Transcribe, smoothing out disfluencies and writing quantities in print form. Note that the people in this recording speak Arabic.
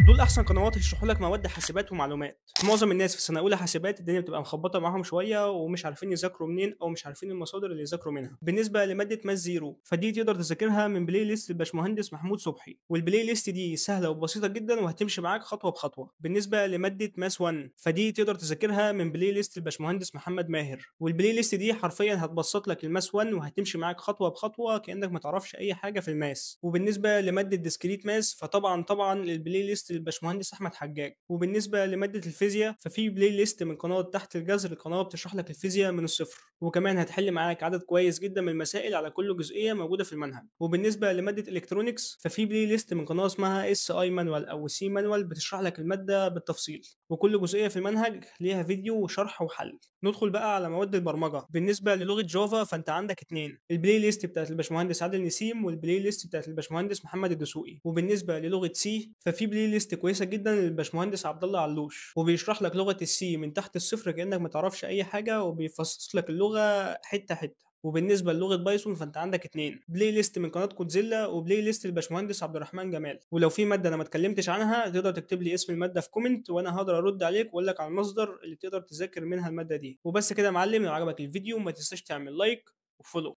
دول احسن قنوات يشرحوا لك مواد حاسبات ومعلومات. معظم الناس في سنه اولى حاسبات الدنيا بتبقى مخبطه معاهم شويه ومش عارفين يذاكروا منين او مش عارفين المصادر اللي يذاكروا منها. بالنسبه لماده ماس زيرو فدي تقدر تذاكرها من بلاي ليست الباشمهندس محمود صبحي، والبلاي ليست دي سهله وبسيطه جدا وهتمشي معاك خطوه بخطوه. بالنسبه لماده ماس 1 فدي تقدر تذاكرها من بلاي ليست الباشمهندس محمد ماهر، والبلاي ليست دي حرفيا هتبسط لك الماس 1 وهتمشي معاك خطوه بخطوه كانك ما تعرفش اي حاجه في الماس. وبالنسبه لماده ديسكريت ماس فطبعا البلاي ليست للباشمهندس احمد حجاج. وبالنسبه لماده الفيزياء ففي بلاي ليست من قناه تحت الجذر، قناه بتشرح لك الفيزياء من الصفر، وكمان هتحل معاك عدد كويس جدا من المسائل على كل جزئيه موجوده في المنهج. وبالنسبه لماده الكترونكس ففي بلاي ليست من قناه اسمها اس اي مانوال او سي مانوال بتشرح لك الماده بالتفصيل، وكل جزئيه في المنهج ليها فيديو وشرح وحل. ندخل بقى على مواد البرمجه. بالنسبه للغه جافا فانت عندك اتنين، البلاي ليست بتاعت الباشمهندس عادل نسيم والبلاي ليست بتاعت الباشمهندس محمد الدسوقي. وبالنسبه للغه سي ففي بلاي ليست كويسه جدا للباشمهندس عبد الله علوش، وبيشرح لك لغه السي من تحت الصفر كانك ما تعرفش اي حاجه وبيفصص لك اللغه حته حته. وبالنسبه للغه بايثون فانت عندك اتنين، بلاي ليست من قناه كودزيلا وبلاي ليست الباشمهندس عبد الرحمن جمال. ولو في ماده انا ما اتكلمتش عنها تقدر تكتب لي اسم الماده في كومنت وانا هقدر ارد عليك واقول لك على المصدر اللي تقدر تذاكر منها الماده دي. وبس كده يا معلم، لو عجبك الفيديو ما تنساش تعمل لايك وفولو.